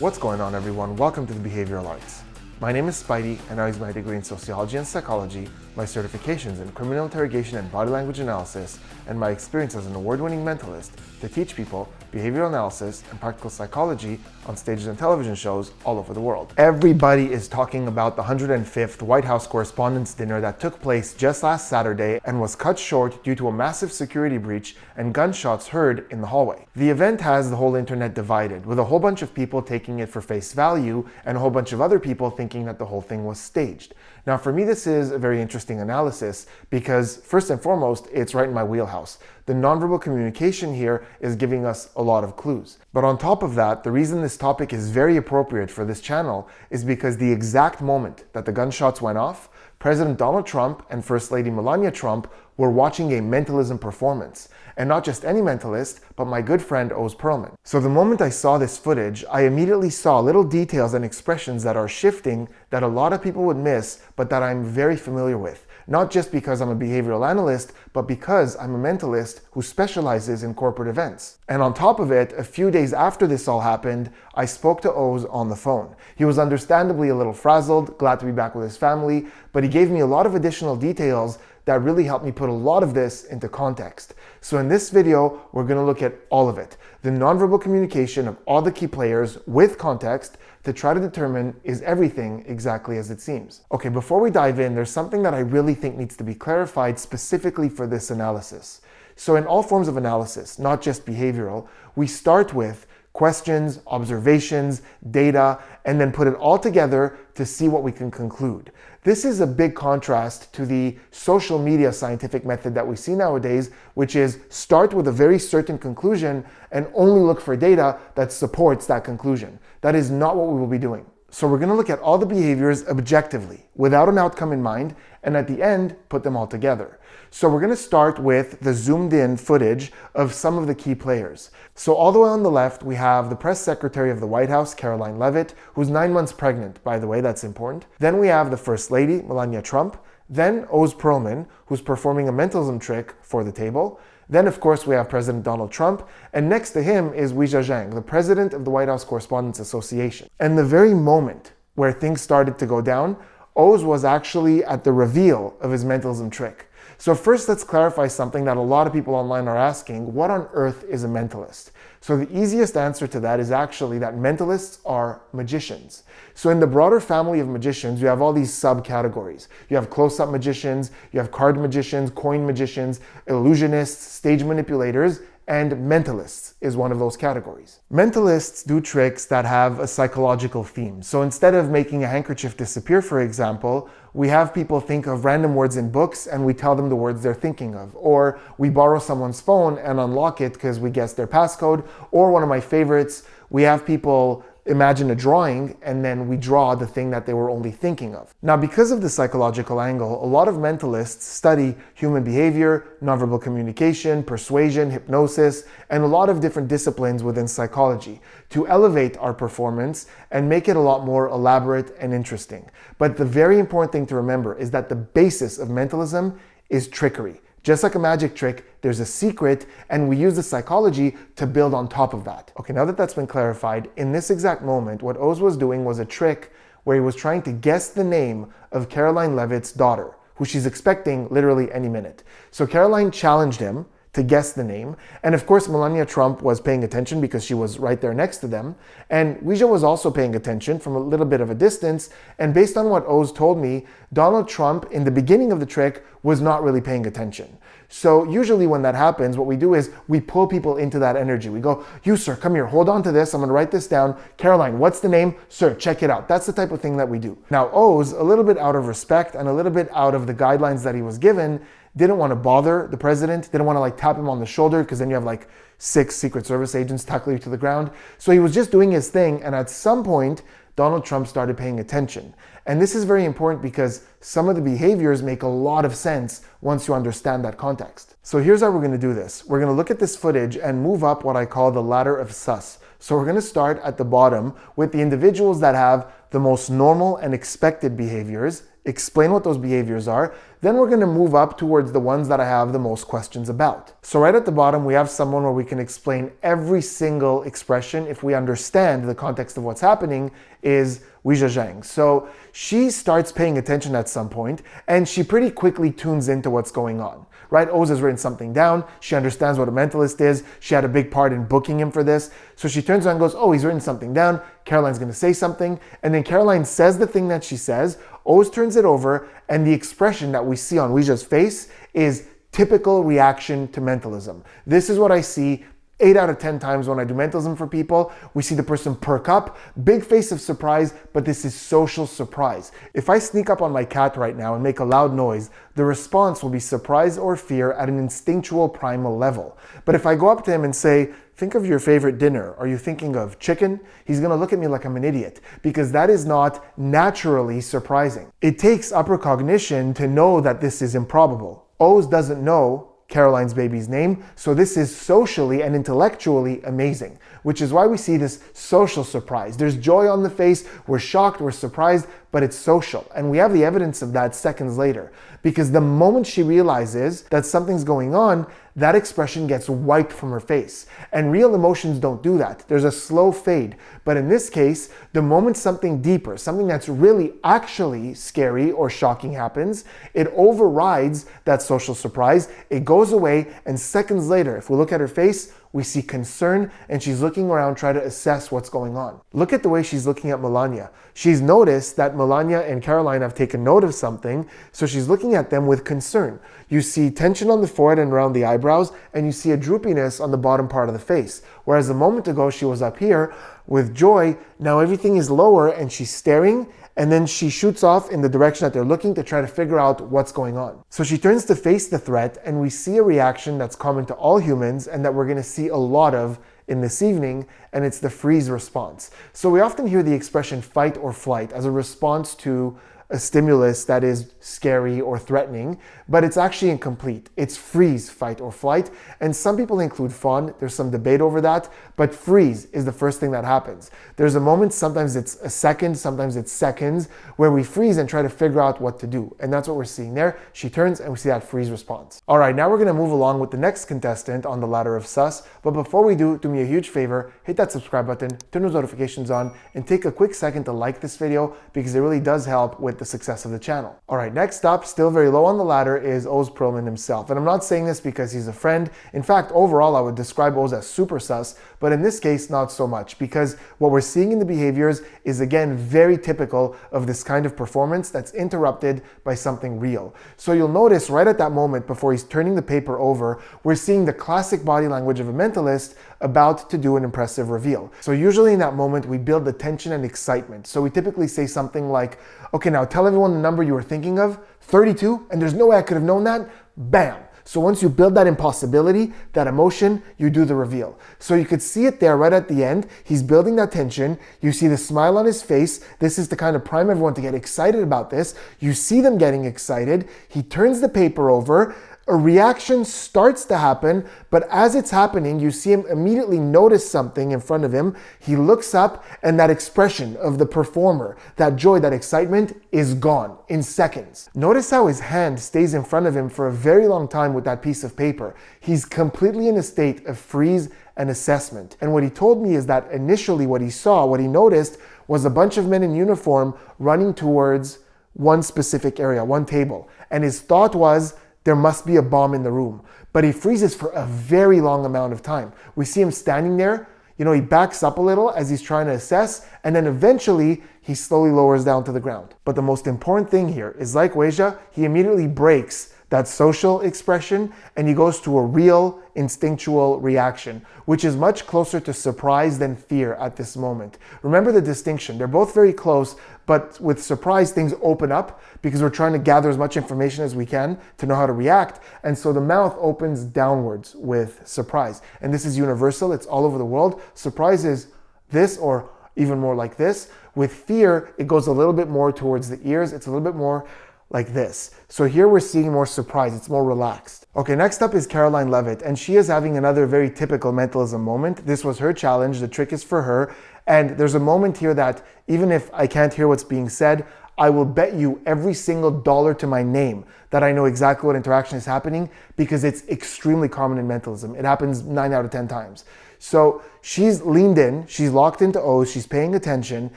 What's going on, everyone? Welcome to the Behavioral Arts. My name is Spidey, and I use my degree in sociology and psychology, my certifications in criminal interrogation and body language analysis, and my experience as an award-winning mentalist to teach people behavioral analysis and practical psychology on stages and television shows all over the world. Everybody is talking about the 105th White House Correspondents Dinner that took place just last Saturday and was cut short due to a massive security breach and gunshots heard in the hallway. The event has the whole internet divided, with a whole bunch of people taking it for face value and a whole bunch of other people thinking that the whole thing was staged. Now, for me, this is a very interesting analysis because, first and foremost, it's right in my wheelhouse. The nonverbal communication here is giving us a lot of clues. But on top of that, the reason this topic is very appropriate for this channel is because the exact moment that the gunshots went off, President Donald Trump and First Lady Melania Trump were watching a mentalism performance. And not just any mentalist, but my good friend Oz Pearlman. So the moment I saw this footage, I immediately saw little details and expressions that are shifting that a lot of people would miss, but that I'm very familiar with. Not just because I'm a behavioral analyst, but because I'm a mentalist who specializes in corporate events. And on top of it, a few days after this all happened, I spoke to Oz on the phone. He was understandably a little frazzled, glad to be back with his family, but he gave me a lot of additional details that really helped me put a lot of this into context. So in this video, we're going to look at all of it, the nonverbal communication of all the key players with context to try to determine, is everything exactly as it seems? Okay, before we dive in, there's something that I really think needs to be clarified specifically for this analysis. So in all forms of analysis, not just behavioral, we start with questions, observations, data, and then put it all together to see what we can conclude. This is a big contrast to the social media scientific method that we see nowadays, which is start with a very certain conclusion and only look for data that supports that conclusion. That is not what we will be doing. So we're going to look at all the behaviors objectively, without an outcome in mind, and at the end, put them all together. So we're going to start with the zoomed in footage of some of the key players. So all the way on the left, we have the press secretary of the White House, Caroline Leavitt, who's 9 months pregnant, by the way, that's important. Then we have the First Lady, Melania Trump. Then Oz Pearlman, who's performing a mentalism trick for the table. Then, of course, we have President Donald Trump, and next to him is Jang, the president of the White House Correspondents Association. And the very moment where things started to go down, Oz was actually at the reveal of his mentalism trick. So first, let's clarify something that a lot of people online are asking: what on earth is a mentalist? So the easiest answer to that is actually that mentalists are magicians. So in the broader family of magicians, you have all these subcategories. You have close-up magicians, you have card magicians, coin magicians, illusionists, stage manipulators, and mentalists is one of those categories. Mentalists do tricks that have a psychological theme. So instead of making a handkerchief disappear, for example, we have people think of random words in books and we tell them the words they're thinking of. Or we borrow someone's phone and unlock it because we guess their passcode. Or one of my favorites, we have people imagine a drawing and then we draw the thing that they were only thinking of. Now, because of the psychological angle, a lot of mentalists study human behavior, nonverbal communication, persuasion, hypnosis, and a lot of different disciplines within psychology to elevate our performance and make it a lot more elaborate and interesting. But the very important thing to remember is that the basis of mentalism is trickery. Just like a magic trick, there's a secret, and we use the psychology to build on top of that. Okay, now that that's been clarified, in this exact moment, what Oz was doing was a trick where he was trying to guess the name of Caroline Leavitt's daughter, who she's expecting literally any minute. So Caroline challenged him to guess the name. And of course, Melania Trump was paying attention because she was right there next to them. And Ouija was also paying attention from a little bit of a distance. And based on what Oz told me, Donald Trump, in the beginning of the trick, was not really paying attention. So usually when that happens, what we do is we pull people into that energy. We go, you sir, come here, hold on to this. I'm gonna write this down. Caroline, what's the name? Sir, check it out. That's the type of thing that we do. Now, Oz, a little bit out of respect and a little bit out of the guidelines that he was given, didn't want to bother the president, didn't want to tap him on the shoulder because then you have 6 Secret Service agents tackle you to the ground. So he was just doing his thing, and at some point, Donald Trump started paying attention. And this is very important because some of the behaviors make a lot of sense once you understand that context. So here's how we're going to do this. We're going to look at this footage and move up what I call the ladder of sus. So we're going to start at the bottom with the individuals that have the most normal and expected behaviors, explain what those behaviors are, then we're going to move up towards the ones that I have the most questions about. So right at the bottom, we have someone where we can explain every single expression if we understand the context of what's happening, is Jang. So she starts paying attention at some point and she pretty quickly tunes into what's going on, right? Oz has written something down. She understands what a mentalist is. She had a big part in booking him for this. So she turns around and goes, oh, he's written something down. Caroline's going to say something. And then Caroline says the thing that she says. Oz turns it over, and the expression that we see on Ouija's face is typical reaction to mentalism. This is what I see 8 out of 10 times when I do mentalism for people. We see the person perk up, big face of surprise, but this is social surprise. If I sneak up on my cat right now and make a loud noise, the response will be surprise or fear at an instinctual primal level. But if I go up to him and say, think of your favorite dinner. Are you thinking of chicken? He's gonna look at me like I'm an idiot, because that is not naturally surprising. It takes upper cognition to know that this is improbable. Oz doesn't know Caroline's baby's name, so this is socially and intellectually amazing, which is why we see this social surprise. There's joy on the face, we're shocked, we're surprised, but it's social. And we have the evidence of that seconds later, because the moment she realizes that something's going on, that expression gets wiped from her face. And real emotions don't do that. There's a slow fade. But in this case, the moment something deeper, something that's really actually scary or shocking happens, it overrides that social surprise. It goes away, and seconds later, if we look at her face, we see concern, and she's looking around trying to assess what's going on. Look at the way she's looking at Melania. She's noticed that Melania and Caroline have taken note of something, so she's looking at them with concern. You see tension on the forehead and around the eyebrows, and you see a droopiness on the bottom part of the face. Whereas a moment ago she was up here with joy, now everything is lower and she's staring, and then she shoots off in the direction that they're looking to try to figure out what's going on. So she turns to face the threat, and we see a reaction that's common to all humans and that we're going to see a lot of in this evening, and it's the freeze response. So we often hear the expression fight or flight as a response to a stimulus that is scary or threatening, but it's actually incomplete. It's freeze, fight, or flight. And some people include fawn. There's some debate over that, but freeze is the first thing that happens. There's a moment, sometimes it's a second, sometimes it's seconds, where we freeze and try to figure out what to do. And that's what we're seeing there. She turns and we see that freeze response. All right, now we're gonna move along with the next contestant on the ladder of sus. But before we do me a huge favor, hit that subscribe button, turn those notifications on, and take a quick second to like this video, because it really does help with the success of the channel. All right, next up, still very low on the ladder, is Oz Pearlman himself. And I'm not saying this because he's a friend. In fact, overall, I would describe Oz as super sus, but in this case, not so much, because what we're seeing in the behaviors is, again, very typical of this kind of performance that's interrupted by something real. So you'll notice right at that moment, before he's turning the paper over, we're seeing the classic body language of a mentalist about to do an impressive reveal. So usually in that moment, we build the tension and excitement. So we typically say something like, okay, now tell everyone the number you were thinking of, 32, and there's no way I could have known that, bam. So once you build that impossibility, that emotion, you do the reveal. So you could see it there right at the end. He's building that tension. You see the smile on his face. This is to kind of prime everyone to get excited about this. You see them getting excited. He turns the paper over. A reaction starts to happen, but as it's happening, you see him immediately notice something in front of him. He looks up, and that expression of the performer, that joy, that excitement is gone in seconds. Notice how his hand stays in front of him for a very long time with that piece of paper. He's completely in a state of freeze and assessment. And what he told me is that initially what he saw, what he noticed, was a bunch of men in uniform running towards one specific area, one table. And his thought was, there must be a bomb in the room. But he freezes for a very long amount of time. We see him standing there. You know, he backs up a little as he's trying to assess, and then eventually he slowly lowers down to the ground. But the most important thing here is, like Ouija, he immediately breaks that social expression and he goes to a real instinctual reaction, which is much closer to surprise than fear at this moment. Remember the distinction. They're both very close, but with surprise, things open up because we're trying to gather as much information as we can to know how to react. And so the mouth opens downwards with surprise. And this is universal. It's all over the world. Surprise is this, or even more like this. With fear, it goes a little bit more towards the ears. It's a little bit more like this. So here we're seeing more surprise, it's more relaxed. Okay, next up is Caroline Levitt, and she is having another very typical mentalism moment. This was her challenge, the trick is for her, and there's a moment here that even if I can't hear what's being said, I will bet you every single dollar to my name that I know exactly what interaction is happening, because it's extremely common in mentalism. It happens 9 out of 10 times. So she's leaned in, she's locked into Oz, she's paying attention,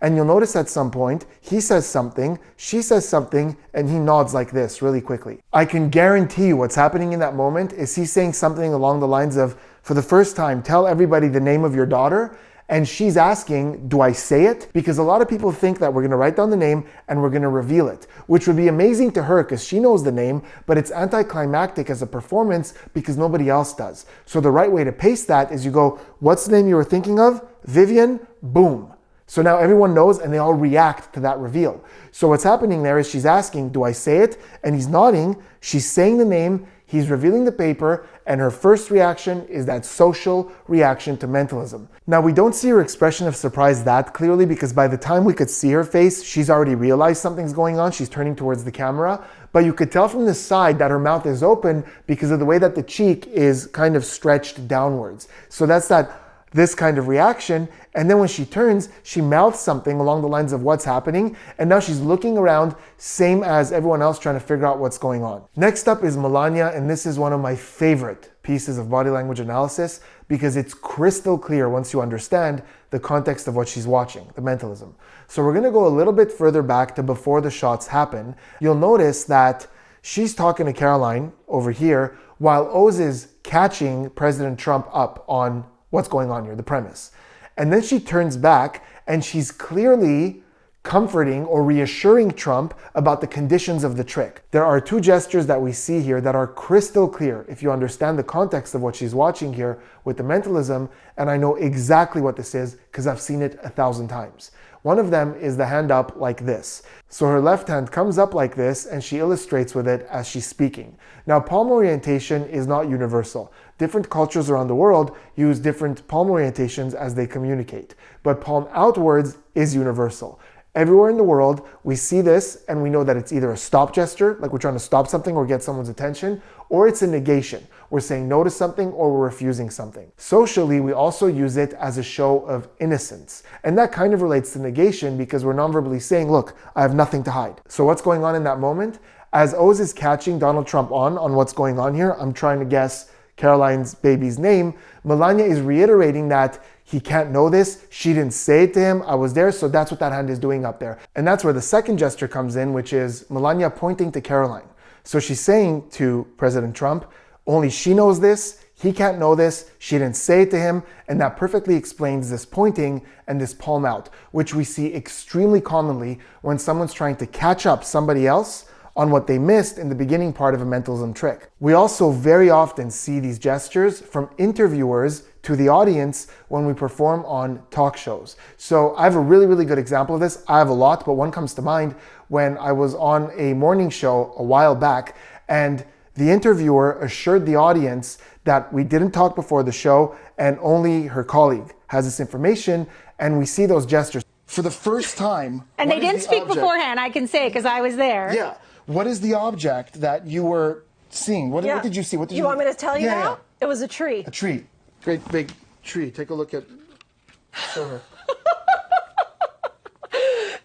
and you'll notice at some point, he says something, she says something, and he nods like this really quickly. I can guarantee you what's happening in that moment is he's saying something along the lines of, for the first time, tell everybody the name of your daughter. And she's asking, do I say it? Because a lot of people think that we're going to write down the name and we're going to reveal it, which would be amazing to her because she knows the name, but it's anticlimactic as a performance because nobody else does. So the right way to pace that is you go, what's the name you were thinking of? Vivian, boom. So now everyone knows and they all react to that reveal. So what's happening there is she's asking, do I say it? And he's nodding, she's saying the name, he's revealing the paper, and her first reaction is that social reaction to mentalism. Now, we don't see her expression of surprise that clearly because by the time we could see her face, she's already realized something's going on. She's turning towards the camera, but you could tell from the side that her mouth is open because of the way that the cheek is kind of stretched downwards. So that's this kind of reaction. And then when she turns, she mouths something along the lines of what's happening. And now she's looking around, same as everyone else trying to figure out what's going on. Next up is Melania. And this is one of my favorite pieces of body language analysis because it's crystal clear once you understand the context of what she's watching, the mentalism. So we're going to go a little bit further back to before the shots happen. You'll notice that she's talking to Caroline over here while Oz is catching President Trump up on what's going on here, the premise. And then she turns back and she's clearly comforting or reassuring Trump about the conditions of the trick. There are two gestures that we see here that are crystal clear if you understand the context of what she's watching here with the mentalism, and I know exactly what this is because I've seen it 1,000 times. One of them is the hand up like this. So her left hand comes up like this and she illustrates with it as she's speaking. Now, palm orientation is not universal. Different cultures around the world use different palm orientations as they communicate, but palm outwards is universal. Everywhere in the world, we see this and we know that it's either a stop gesture, like we're trying to stop something or get someone's attention, or it's a negation. We're saying no to something or we're refusing something. Socially, we also use it as a show of innocence. And that kind of relates to negation because we're non-verbally saying, look, I have nothing to hide. So what's going on in that moment? As Oz is catching Donald Trump on what's going on here, I'm trying to guess Caroline's baby's name. Melania is reiterating that he can't know this. She didn't say it to him. I was there. So that's what that hand is doing up there. And that's where the second gesture comes in, which is Melania pointing to Caroline. So she's saying to President Trump, only she knows this. He can't know this. She didn't say it to him. And that perfectly explains this pointing and this palm out, which we see extremely commonly when someone's trying to catch up somebody else on what they missed in the beginning part of a mentalism trick. We also very often see these gestures from interviewers to the audience when we perform on talk shows. So I have a really, really good example of this. I have a lot, but one comes to mind when I was on a morning show a while back, and the interviewer assured the audience that we didn't talk before the show and only her colleague has this information, and we see those gestures. For the first time... And they didn't speak beforehand, I can say, because I was there. Yeah. What is the object that you were seeing? What did you see? What did you want me to tell you now? Yeah. It was a tree. A tree. Great big tree. Take a look at her.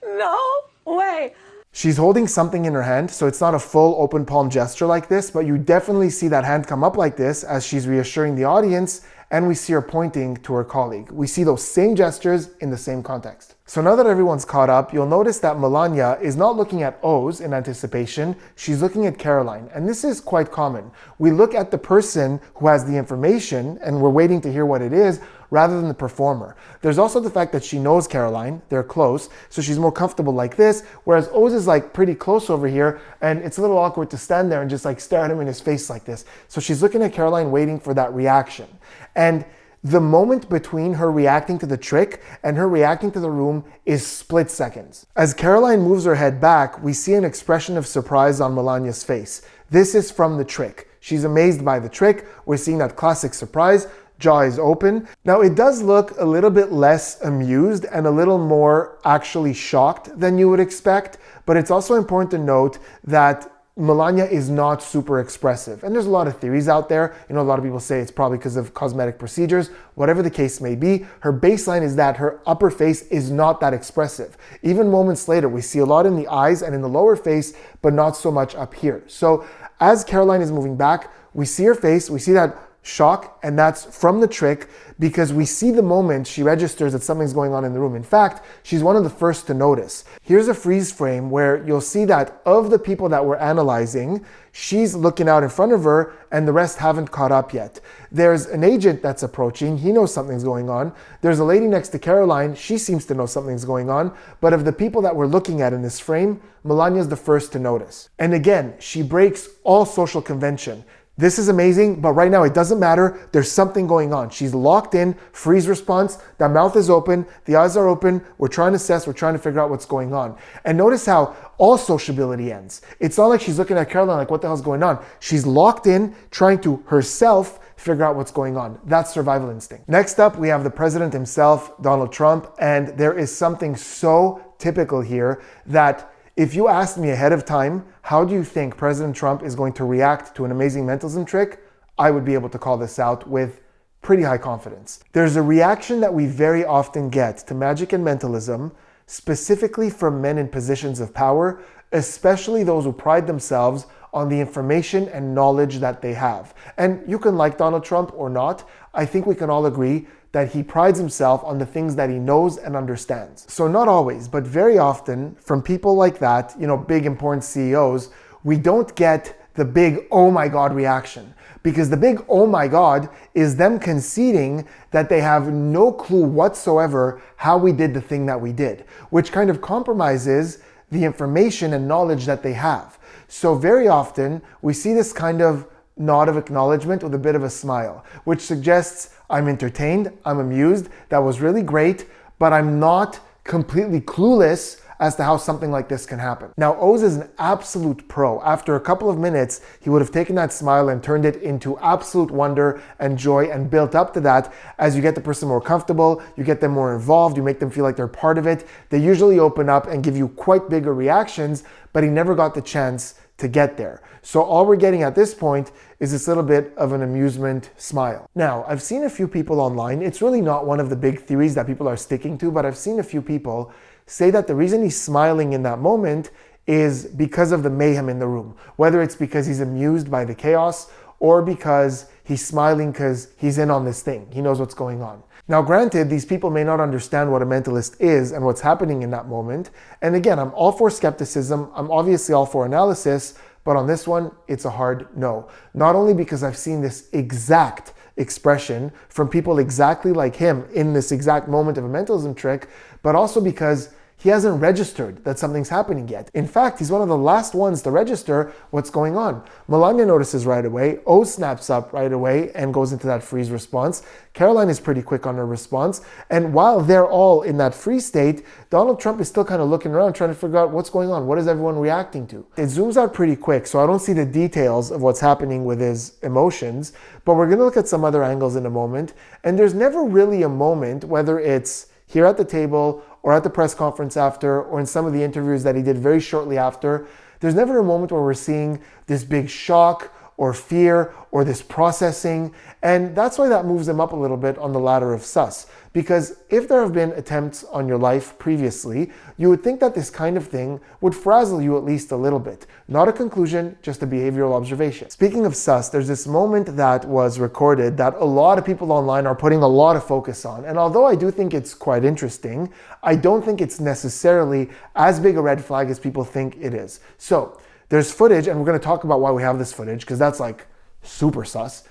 No way. She's holding something in her hand, so it's not a full open palm gesture like this, but you definitely see that hand come up like this as she's reassuring the audience, and we see her pointing to her colleague. We see those same gestures in the same context. So now that everyone's caught up, you'll notice that Melania is not looking at Oz in anticipation, she's looking at Caroline. And this is quite common. We look at the person who has the information and we're waiting to hear what it is rather than the performer. There's also the fact that she knows Caroline, they're close, so she's more comfortable like this, whereas Oz is like pretty close over here and it's a little awkward to stand there and just like stare at him in his face like this. So she's looking at Caroline waiting for that reaction. And the moment between her reacting to the trick and her reacting to the room is split seconds. As Caroline moves her head back, we see an expression of surprise on Melania's face. This is from the trick. She's amazed by the trick. We're seeing that classic surprise. jaw is open. Now it does look a little bit less amused and a little more actually shocked than you would expect, but it's also important to note that Melania is not super expressive. And there's a lot of theories out there. A lot of people say it's probably because of cosmetic procedures. Whatever the case may be, her baseline is that her upper face is not that expressive. Even moments later, we see a lot in the eyes and in the lower face, but not so much up here. So as Caroline is moving back, we see her face, we see that shock, and that's from the trick because we see the moment she registers that something's going on in the room. In fact, she's one of the first to notice. Here's a freeze frame where you'll see that of the people that we're analyzing, she's looking out in front of her and the rest haven't caught up yet. There's an agent that's approaching. He knows something's going on. There's a lady next to Caroline. She seems to know something's going on. But of the people that we're looking at in this frame, Melania's the first to notice. And again, she breaks all social convention. This is amazing, but right now it doesn't matter. There's something going on. She's locked in, freeze response, the mouth is open, the eyes are open. We're trying to assess, we're trying to figure out what's going on. And notice how all sociability ends. It's not like she's looking at Caroline like, what the hell's going on? She's locked in, trying to herself figure out what's going on. That's survival instinct. Next up, we have the president himself, Donald Trump, and there is something so typical here that if you asked me ahead of time, how do you think President Trump is going to react to an amazing mentalism trick? I would be able to call this out with pretty high confidence. There's a reaction that we very often get to magic and mentalism, specifically from men in positions of power, especially those who pride themselves on the information and knowledge that they have. And you can like Donald Trump or not. I think we can all agree that he prides himself on the things that he knows and understands. So not always, but very often from people like that, big important CEOs, we don't get the big, oh my God reaction. Because the big, oh my God, is them conceding that they have no clue whatsoever how we did the thing that we did, which kind of compromises the information and knowledge that they have. So very often we see this kind of nod of acknowledgement with a bit of a smile, which suggests I'm entertained, I'm amused, that was really great, but I'm not completely clueless as to how something like this can happen. Now, Oz is an absolute pro. After a couple of minutes, he would have taken that smile and turned it into absolute wonder and joy and built up to that. As you get the person more comfortable, you get them more involved, you make them feel like they're part of it. They usually open up and give you quite bigger reactions, but he never got the chance to get there. So all we're getting at this point is this little bit of an amusement smile. Now, I've seen a few people online, it's really not one of the big theories that people are sticking to, but I've seen a few people say that the reason he's smiling in that moment is because of the mayhem in the room. Whether it's because he's amused by the chaos or because he's smiling because he's in on this thing. He knows what's going on. Now, granted, these people may not understand what a mentalist is and what's happening in that moment. And again, I'm all for skepticism. I'm obviously all for analysis, but on this one, it's a hard no. Not only because I've seen this exact expression from people exactly like him in this exact moment of a mentalism trick, but also because he hasn't registered that something's happening yet. In fact, he's one of the last ones to register what's going on. Melania notices right away, Oz snaps up right away and goes into that freeze response. Caroline is pretty quick on her response. And while they're all in that freeze state, Donald Trump is still kind of looking around trying to figure out what's going on. What is everyone reacting to? It zooms out pretty quick, so I don't see the details of what's happening with his emotions, but we're gonna look at some other angles in a moment. And there's never really a moment, whether it's here at the table or at the press conference after, or in some of the interviews that he did very shortly after, there's never a moment where we're seeing this big shock or fear or this processing. And that's why that moves him up a little bit on the ladder of sus. Because if there have been attempts on your life previously, you would think that this kind of thing would frazzle you at least a little bit. Not a conclusion, just a behavioral observation. Speaking of sus, there's this moment that was recorded that a lot of people online are putting a lot of focus on. And although I do think it's quite interesting, I don't think it's necessarily as big a red flag as people think it is. So there's footage, and we're going to talk about why we have this footage, because that's like super sus.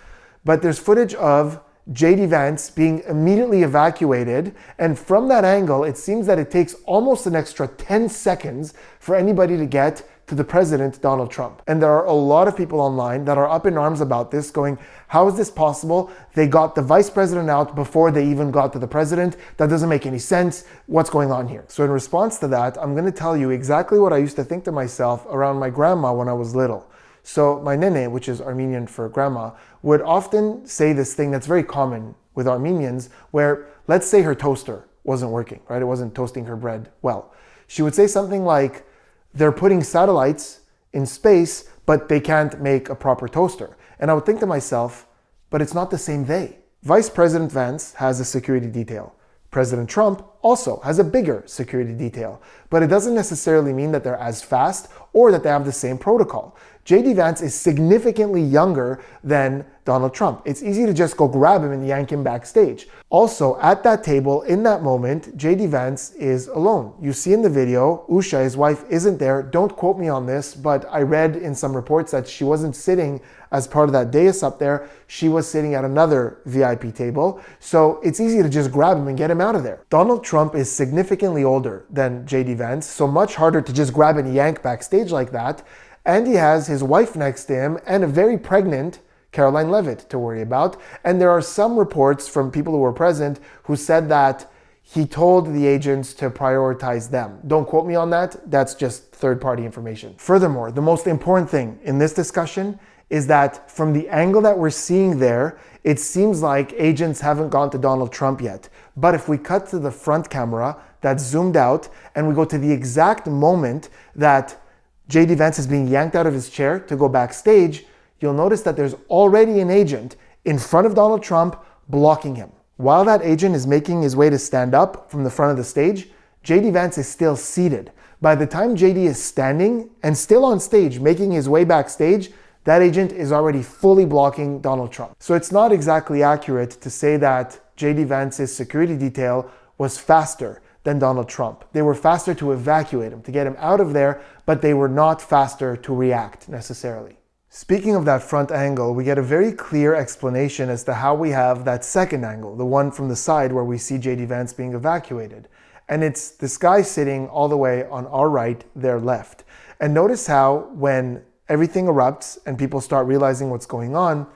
But there's footage of J.D. Vance being immediately evacuated. And from that angle, it seems that it takes almost an extra 10 seconds for anybody to get to the president, Donald Trump. And there are a lot of people online that are up in arms about this, going, how is this possible? They got the vice president out before they even got to the president. That doesn't make any sense. What's going on here? So in response to that, I'm going to tell you exactly what I used to think to myself around my grandma when I was little. So my nene, which is Armenian for grandma, would often say this thing that's very common with Armenians where, let's say her toaster wasn't working, right? It wasn't toasting her bread well. She would say something like, they're putting satellites in space, but they can't make a proper toaster. And I would think to myself, but it's not the same they. Vice President Vance has a security detail. President Trump also has a bigger security detail, but it doesn't necessarily mean that they're as fast or that they have the same protocol. JD Vance is significantly younger than Donald Trump. It's easy to just go grab him and yank him backstage. Also, at that table, in that moment, JD Vance is alone. You see in the video, Usha, his wife, isn't there. Don't quote me on this, but I read in some reports that she wasn't sitting as part of that dais up there. She was sitting at another VIP table. So it's easy to just grab him and get him out of there. Donald Trump is significantly older than JD Vance, so much harder to just grab and yank backstage like that. And he has his wife next to him and a very pregnant Caroline Levitt to worry about. And there are some reports from people who were present who said that he told the agents to prioritize them. Don't quote me on that. That's just third-party information. Furthermore, the most important thing in this discussion is that from the angle that we're seeing there, it seems like agents haven't gone to Donald Trump yet. But if we cut to the front camera that's zoomed out and we go to the exact moment that JD Vance is being yanked out of his chair to go backstage, you'll notice that there's already an agent in front of Donald Trump blocking him. While that agent is making his way to stand up from the front of the stage, JD Vance is still seated. By the time JD is standing and still on stage, making his way backstage, that agent is already fully blocking Donald Trump. So it's not exactly accurate to say that JD Vance's security detail was faster than Donald Trump. They were faster to evacuate him, to get him out of there, but they were not faster to react necessarily. Speaking of that front angle, we get a very clear explanation as to how we have that second angle, the one from the side where we see JD Vance being evacuated. And it's this guy sitting all the way on our right, their left. And notice how when everything erupts and people start realizing what's going on,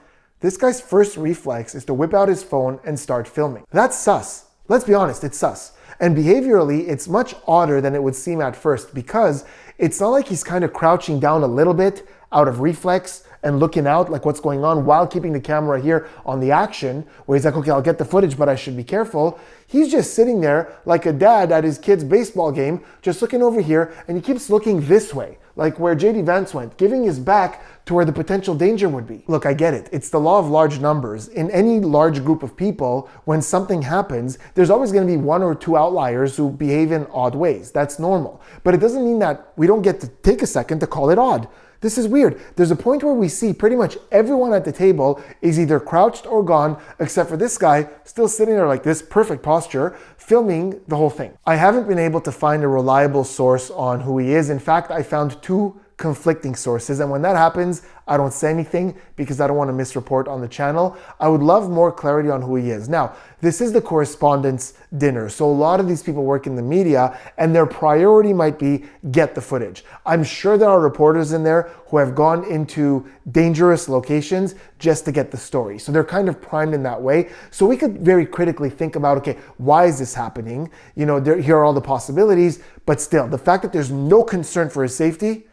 this guy's first reflex is to whip out his phone and start filming. That's sus. Let's be honest, it's sus. And behaviorally, it's much odder than it would seem at first because it's not like he's kind of crouching down a little bit out of reflex and looking out like what's going on while keeping the camera here on the action where he's like, okay, I'll get the footage, but I should be careful. He's just sitting there like a dad at his kid's baseball game, just looking over here, and he keeps looking this way, like where JD Vance went, giving his back to where the potential danger would be. Look, I get it. It's the law of large numbers. In any large group of people, when something happens, there's always going to be one or two outliers who behave in odd ways. That's normal. But it doesn't mean that we don't get to take a second to call it odd. This is weird. There's a point where we see pretty much everyone at the table is either crouched or gone, except for this guy still sitting there like this, perfect posture, filming the whole thing. I haven't been able to find a reliable source on who he is. In fact, I found two conflicting sources. And when that happens, I don't say anything because I don't want to misreport on the channel. I would love more clarity on who he is. Now, this is the Correspondents Dinner. So a lot of these people work in the media and their priority might be get the footage. I'm sure there are reporters in there who have gone into dangerous locations just to get the story. So they're kind of primed in that way. So we could very critically think about, okay, why is this happening? You know, here are all the possibilities, but still, the fact that there's no concern for his safety,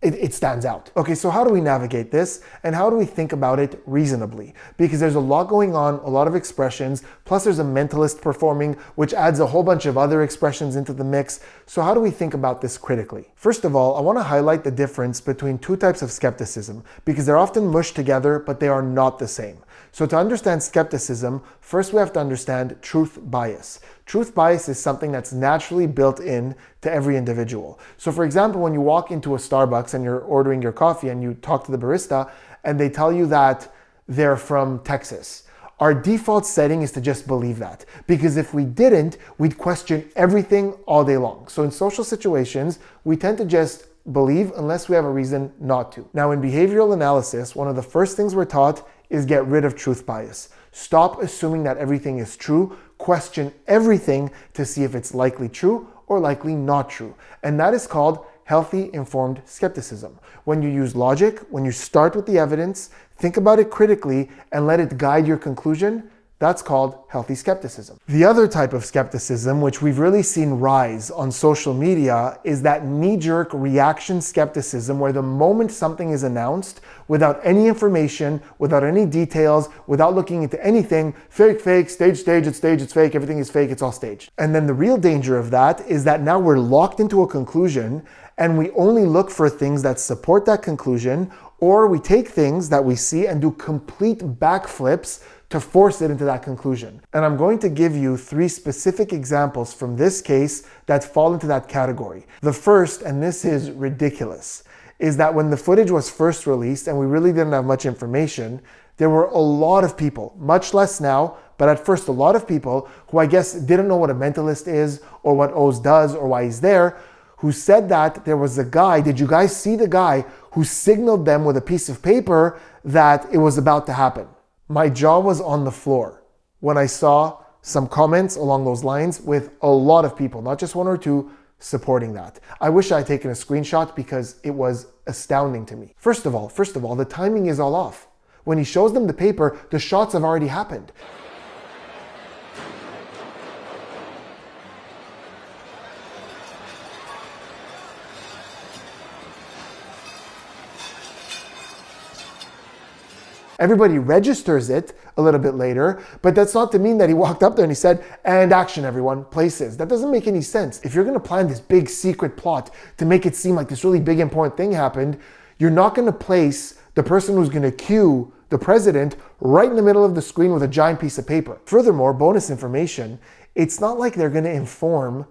it stands out. Okay, so how do we navigate this and how do we think about it reasonably? Because there's a lot going on, a lot of expressions, plus there's a mentalist performing, which adds a whole bunch of other expressions into the mix. So how do we think about this critically? First of all, I want to highlight the difference between two types of skepticism because they're often mushed together, but they are not the same. So to understand skepticism, first we have to understand truth bias. Truth bias is something that's naturally built in to every individual. So for example, when you walk into a Starbucks and you're ordering your coffee and you talk to the barista and they tell you that they're from Texas, our default setting is to just believe that. Because if we didn't, we'd question everything all day long. So in social situations, we tend to just believe unless we have a reason not to. Now in behavioral analysis, one of the first things we're taught is get rid of truth bias. Stop assuming that everything is true. Question everything to see if it's likely true or likely not true. And that is called healthy informed skepticism. When you use logic, when you start with the evidence, think about it critically and let it guide your conclusion, That's called healthy skepticism. The other type of skepticism, which we've really seen rise on social media, is that knee-jerk reaction skepticism, where the moment something is announced, without any information, without any details, without looking into anything, fake, stage, it's fake, everything is fake, it's all staged. And then the real danger of that is that now we're locked into a conclusion and we only look for things that support that conclusion, or we take things that we see and do complete backflips to force it into that conclusion. And I'm going to give you 3 specific examples from this case that fall into that category. The first, and this is ridiculous, is that when the footage was first released and we really didn't have much information, there were a lot of people, much less now, but at first a lot of people who I guess didn't know what a mentalist is or what Oz does or why he's there, who said that there was a guy, did you guys see the guy who signaled them with a piece of paper that it was about to happen? My jaw was on the floor when I saw some comments along those lines with a lot of people, not just 1 or 2, supporting that. I wish I had taken a screenshot because it was astounding to me. First of all, the timing is all off. When he shows them the paper, the shots have already happened. Everybody registers it a little bit later, but that's not to mean that he walked up there and he said, and action everyone, places. That doesn't make any sense. If you're gonna plan this big secret plot to make it seem like this really big important thing happened, you're not gonna place the person who's gonna cue the president right in the middle of the screen with a giant piece of paper. Furthermore, bonus information, it's not like they're gonna inform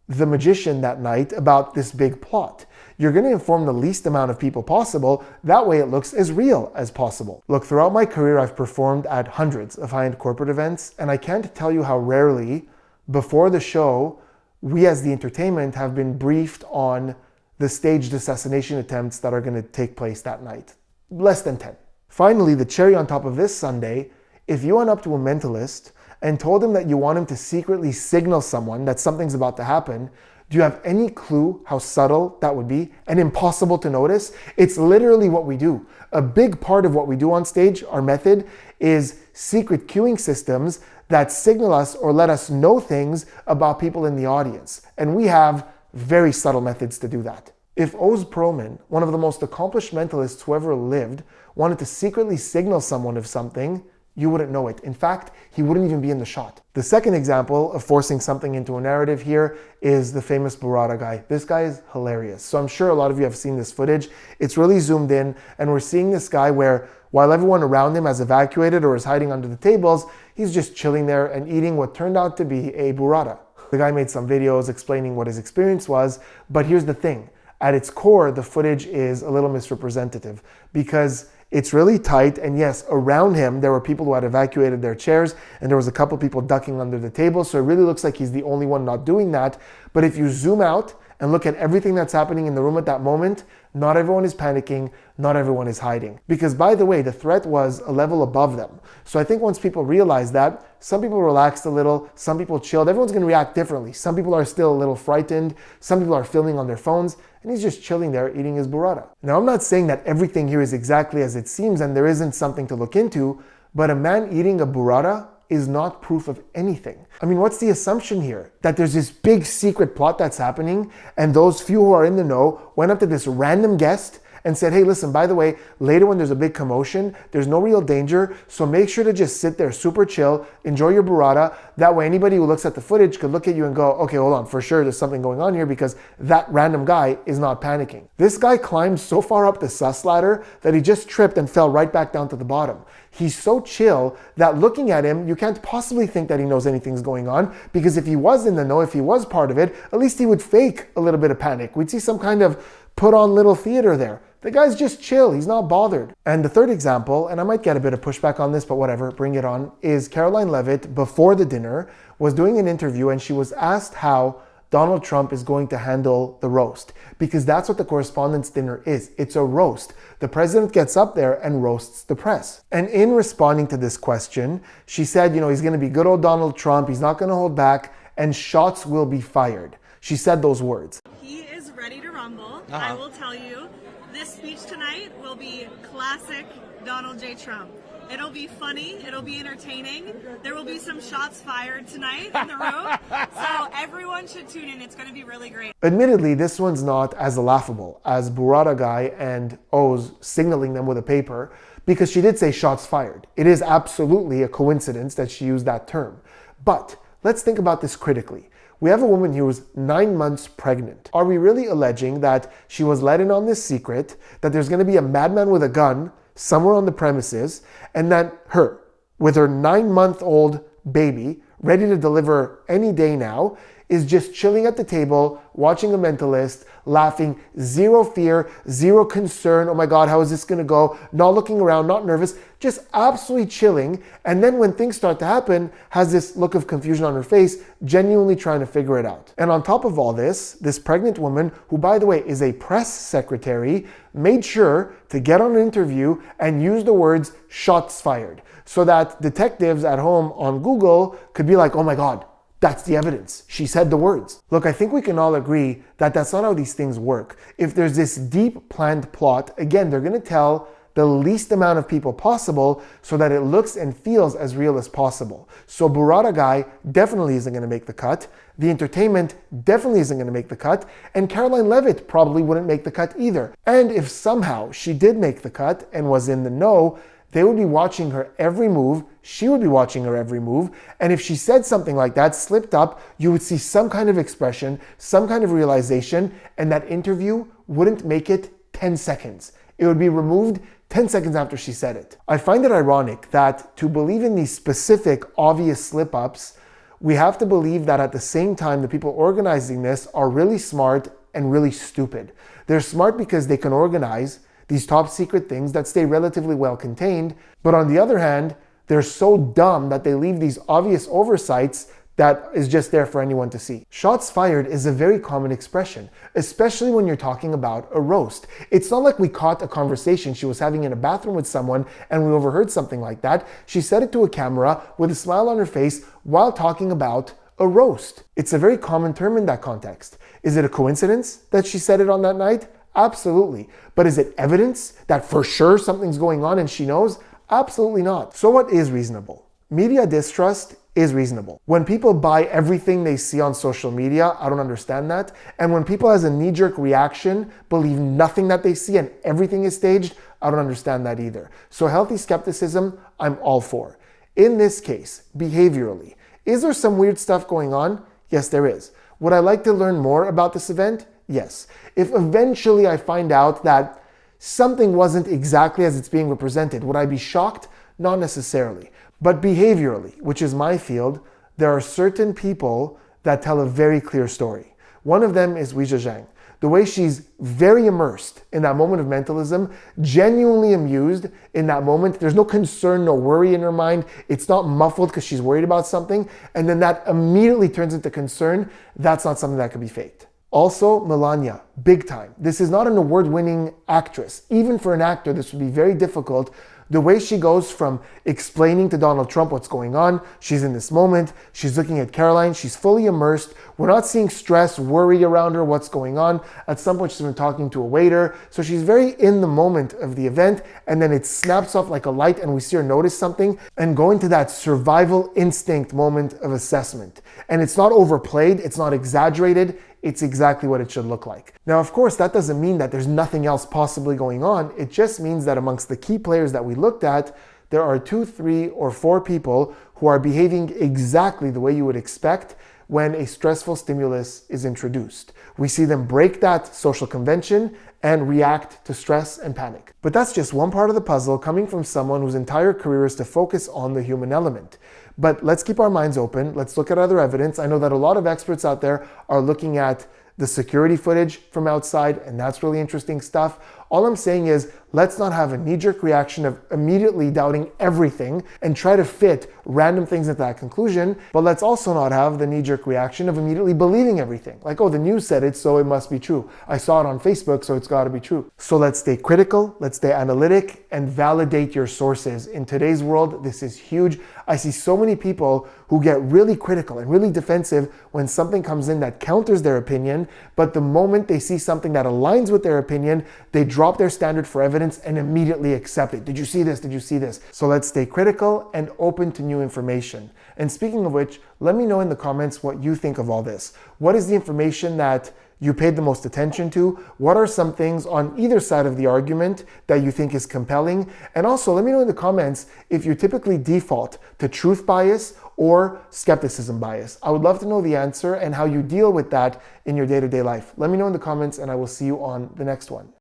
the magician that night about this big plot. You're going to inform the least amount of people possible. That way it looks as real as possible. Look, throughout my career, I've performed at hundreds of high-end corporate events, and I can't tell you how rarely, before the show, we as the entertainment have been briefed on the staged assassination attempts that are going to take place that night. Less than 10. Finally, the cherry on top of this sundae, if you went up to a mentalist and told him that you want him to secretly signal someone that something's about to happen, do you have any clue how subtle that would be and impossible to notice? It's literally what we do. A big part of what we do on stage, our method, is secret cueing systems that signal us or let us know things about people in the audience. And we have very subtle methods to do that. If Oz Pearlman, one of the most accomplished mentalists who ever lived, wanted to secretly signal someone of something, you wouldn't know it. In fact, he wouldn't even be in the shot. The second example of forcing something into a narrative here is the famous burrata guy. This guy is hilarious. So I'm sure a lot of you have seen this footage. It's really zoomed in, and we're seeing this guy where while everyone around him has evacuated or is hiding under the tables, he's just chilling there and eating what turned out to be a burrata. The guy made some videos explaining what his experience was, but here's the thing. At its core, the footage is a little misrepresentative because it's really tight, and yes, around him there were people who had evacuated their chairs and there was a couple people ducking under the table, so it really looks like he's the only one not doing that. But if you zoom out and look at everything that's happening in the room at that moment, not everyone is panicking, not everyone is hiding. Because by the way, the threat was a level above them. So I think once people realize that, some people relaxed a little, some people chilled, everyone's gonna react differently. Some people are still a little frightened, some people are filming on their phones, and he's just chilling there eating his burrata. Now I'm not saying that everything here is exactly as it seems and there isn't something to look into, but a man eating a burrata is not proof of anything. I mean, what's the assumption here? That there's this big secret plot that's happening and those few who are in the know went up to this random guest and said, hey, listen, by the way, later when there's a big commotion, there's no real danger, so make sure to just sit there super chill, enjoy your burrata. That way anybody who looks at the footage could look at you and go, okay, hold on, for sure there's something going on here because that random guy is not panicking. This guy climbed so far up the sus ladder that he just tripped and fell right back down to the bottom. He's so chill that looking at him, you can't possibly think that he knows anything's going on, because if he was in the know, if he was part of it, at least he would fake a little bit of panic. We'd see some kind of put on little theater there. The guy's just chill, he's not bothered. And the third example, and I might get a bit of pushback on this, but whatever, bring it on, is Caroline Levitt, before the dinner, was doing an interview and she was asked how Donald Trump is going to handle the roast. Because that's what the Correspondents Dinner is. It's a roast. The president gets up there and roasts the press. And in responding to this question, she said, you know, he's going to be good old Donald Trump, he's not going to hold back, and shots will be fired. She said those words. He is ready to run. humble. I will tell you, this speech tonight will be classic Donald J. Trump. It'll be funny, it'll be entertaining. There will be some shots fired tonight in the room. So everyone should tune in. It's going to be really great. Admittedly, this one's not as laughable as Burrata Guy and Oz signaling them with a paper, because she did say shots fired. It is absolutely a coincidence that she used that term. But let's think about this critically. We have a woman who was 9 months pregnant. Are we really alleging that she was let in on this secret, that there's going to be a madman with a gun somewhere on the premises, and that her, with her 9-month-old baby, ready to deliver any day now, is just chilling at the table, watching a mentalist, laughing, zero fear, zero concern, oh my God, how is this gonna go? Not looking around, not nervous, just absolutely chilling. And then when things start to happen, has this look of confusion on her face, genuinely trying to figure it out. And on top of all this pregnant woman, who by the way is a press secretary, made sure to get on an interview and use the words shots fired, so that detectives at home on Google could be like, oh my God, that's the evidence. She said the words. Look, I think we can all agree that that's not how these things work. If there's this deep planned plot, again, they're going to tell the least amount of people possible so that it looks and feels as real as possible. So Burrata Guy definitely isn't going to make the cut. The entertainment definitely isn't going to make the cut. And Caroline Leavitt probably wouldn't make the cut either. And if somehow she did make the cut and was in the know, they would be watching her every move. She would be watching her every move. And if she said something like that, slipped up, you would see some kind of expression, some kind of realization, and that interview wouldn't make it 10 seconds. It would be removed 10 seconds after she said it. I find it ironic that to believe in these specific, obvious slip-ups, we have to believe that at the same time, the people organizing this are really smart and really stupid. They're smart because they can organize these top secret things that stay relatively well contained, but on the other hand, they're so dumb that they leave these obvious oversights that is just there for anyone to see. Shots fired is a very common expression, especially when you're talking about a roast. It's not like we caught a conversation she was having in a bathroom with someone and we overheard something like that. She said it to a camera with a smile on her face while talking about a roast. It's a very common term in that context. Is it a coincidence that she said it on that night? Absolutely. But is it evidence that for sure something's going on and she knows? Absolutely not. So what is reasonable? Media distrust is reasonable. When people buy everything they see on social media, I don't understand that. And when people as a knee-jerk reaction believe nothing that they see and everything is staged, I don't understand that either. So healthy skepticism, I'm all for. In this case, behaviorally, is there some weird stuff going on? Yes, there is. Would I like to learn more about this event? Yes. If eventually I find out that something wasn't exactly as it's being represented, would I be shocked? Not necessarily. But behaviorally, which is my field, there are certain people that tell a very clear story. One of them is Jang. The way she's very immersed in that moment of mentalism, genuinely amused in that moment. There's no concern, no worry in her mind. It's not muffled because she's worried about something. And then that immediately turns into concern. That's not something that could be faked. Also, Melania, big time. This is not an award-winning actress. Even for an actor, this would be very difficult. The way she goes from explaining to Donald Trump what's going on, she's in this moment, she's looking at Caroline, she's fully immersed. We're not seeing stress, worry around her, what's going on. At some point, she's been talking to a waiter. So she's very in the moment of the event, and then it snaps off like a light and we see her notice something and go into that survival instinct moment of assessment. And it's not overplayed, it's not exaggerated, it's exactly what it should look like. Now, of course, that doesn't mean that there's nothing else possibly going on. It just means that amongst the key players that we looked at, there are 2, 3, or 4 people who are behaving exactly the way you would expect when a stressful stimulus is introduced. We see them break that social convention and react to stress and panic. But that's just one part of the puzzle coming from someone whose entire career is to focus on the human element. But let's keep our minds open. Let's look at other evidence. I know that a lot of experts out there are looking at the security footage from outside, and that's really interesting stuff. All I'm saying is, let's not have a knee-jerk reaction of immediately doubting everything and try to fit random things into that conclusion, but let's also not have the knee-jerk reaction of immediately believing everything. Like, oh, the news said it, so it must be true. I saw it on Facebook, so it's got to be true. So let's stay critical, let's stay analytic, and validate your sources. In today's world, this is huge. I see so many people who get really critical and really defensive when something comes in that counters their opinion, but the moment they see something that aligns with their opinion, they drop their standard for evidence and immediately accept it. Did you see this? Did you see this? So let's stay critical and open to new information. And speaking of which, let me know in the comments what you think of all this. What is the information that you paid the most attention to? What are some things on either side of the argument that you think is compelling? And also let me know in the comments if you typically default to truth bias or skepticism bias. I would love to know the answer and how you deal with that in your day-to-day life. Let me know in the comments and I will see you on the next one.